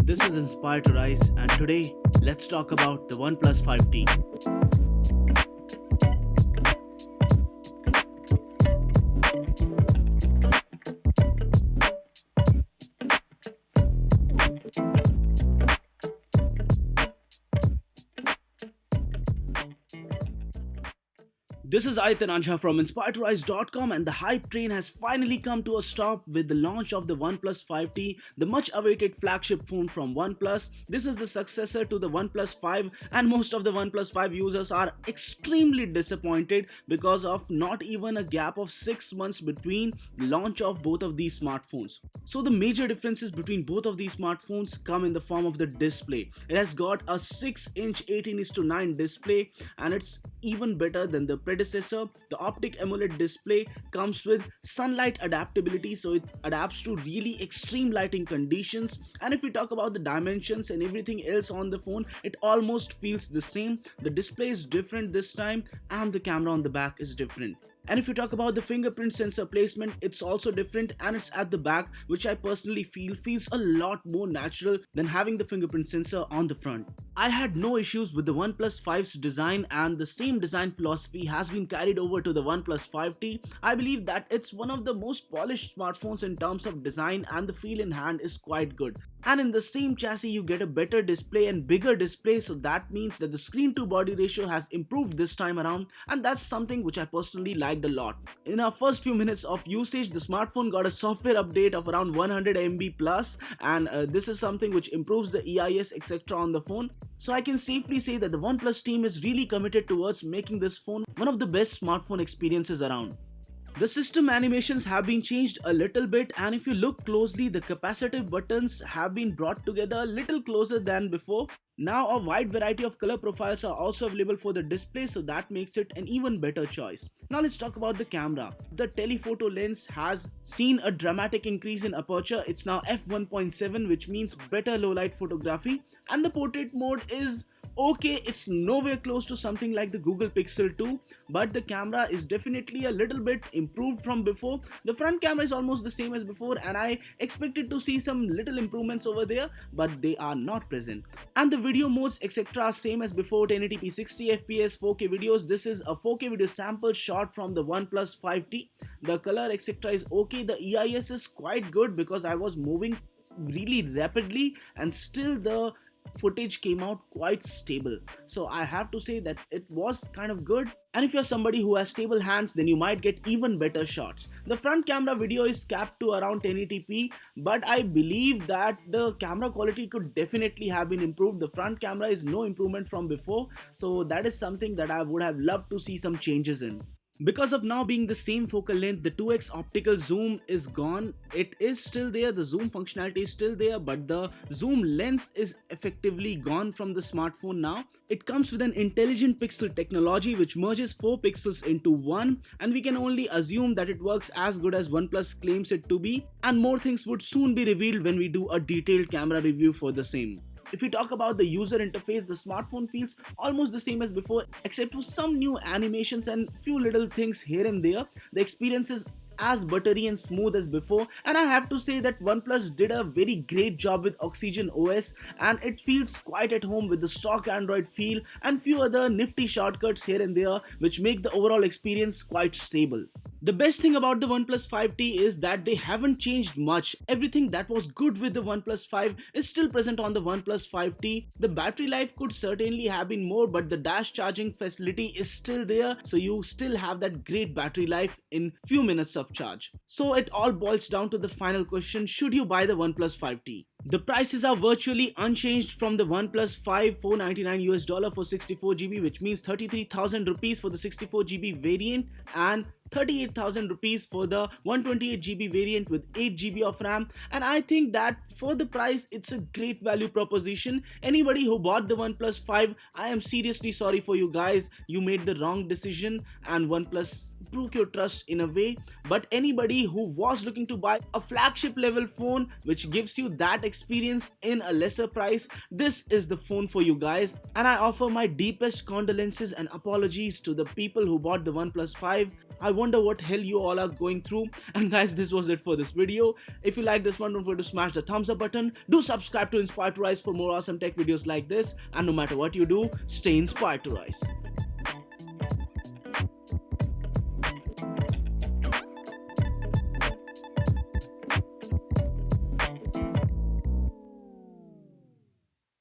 This is Inspired to Rise, and today let's talk about the OnePlus 5T. This is Aitan Anja from InspiredToRise.com, and the hype train has finally come to a stop with the launch of the OnePlus 5T, the much awaited flagship phone from OnePlus. This is the successor to the OnePlus 5, and most of the OnePlus 5 users are extremely disappointed because of not even a gap of 6 months between the launch of both of these smartphones. So the major differences between both of these smartphones come in the form of the display. It has got a 6-inch 18:9 display, and it's even better than the predecessor. The optic AMOLED display comes with sunlight adaptability, so it adapts to really extreme lighting conditions. And if we talk about the dimensions and everything else on the phone, it almost feels the same. The display is different this time, and the camera on the back is different. And if you talk about the fingerprint sensor placement, it's also different, and it's at the back, which I personally feel feels a lot more natural than having the fingerprint sensor on the front. I had no issues with the OnePlus 5's design, and the same design philosophy has been carried over to the OnePlus 5T. I believe that it's one of the most polished smartphones in terms of design, and the feel in hand is quite good. And in the same chassis you get a better display and bigger display, so that means that the screen to body ratio has improved this time around, and that's something which I personally liked a lot. In our first few minutes of usage, the smartphone got a software update of around 100 MB plus, and this is something which improves the EIS etc. on the phone. So I can safely say that the OnePlus team is really committed towards making this phone one of the best smartphone experiences around. The system animations have been changed a little bit, and if you look closely, the capacitive buttons have been brought together a little closer than before. Now a wide variety of color profiles are also available for the display, so that makes it an even better choice. Now let's talk about the camera. The telephoto lens has seen a dramatic increase in aperture. It's now f1.7, which means better low light photography, and the portrait mode is okay. It's nowhere close to something like the Google Pixel 2, but the camera is definitely a little bit improved from before. The front camera is almost the same as before, and I expected to see some little improvements over there, but they are not present. And the video modes etc. are same as before: 1080p 60 fps, 4K videos. This is a 4K video sample shot from the OnePlus 5T. The color etc. is okay. The EIS is quite good because I was moving really rapidly, and still the footage came out quite stable, so I have to say that it was kind of good. And if you're somebody who has stable hands, then you might get even better shots. The front camera video is capped to around 1080p, but I believe that the camera quality could definitely have been improved. The front camera is no improvement from before, so that is something that I would have loved to see some changes in. Because of now being the same focal length, the 2x optical zoom is gone. It is still there, the zoom functionality is still there, but the zoom lens is effectively gone from the smartphone now. It comes with an intelligent pixel technology which merges 4 pixels into one, and we can only assume that it works as good as OnePlus claims it to be, and more things would soon be revealed when we do a detailed camera review for the same. If we talk about the user interface, the smartphone feels almost the same as before, except for some new animations and few little things here and there. The experience is as buttery and smooth as before, and I have to say that OnePlus did a very great job with Oxygen OS, and it feels quite at home with the stock Android feel and few other nifty shortcuts here and there which make the overall experience quite stable. The best thing about the OnePlus 5T is that they haven't changed much. Everything that was good with the OnePlus 5 is still present on the OnePlus 5T. The battery life could certainly have been more, but the dash charging facility is still there, so you still have that great battery life in few minutes of charge. So it all boils down to the final question: should you buy the OnePlus 5T? The prices are virtually unchanged from the OnePlus 5, $499 for 64GB, which means 33,000 rupees for the 64GB variant and 38,000 rupees for the 128GB variant with 8GB of RAM. And I think that for the price, it's a great value proposition. Anybody who bought the OnePlus 5, I am seriously sorry for you guys. You made the wrong decision, and OnePlus broke your trust in a way. But anybody who was looking to buy a flagship level phone which gives you that experience in a lesser price, this is the phone for you guys. And I offer my deepest condolences and apologies to the people who bought the OnePlus 5. I wonder what hell you all are going through. And guys, this was it for this video. If you like this one, don't forget to smash the thumbs up button. Do subscribe to Inspire to Rise for more awesome tech videos like this. And no matter what you do, stay inspired to rise.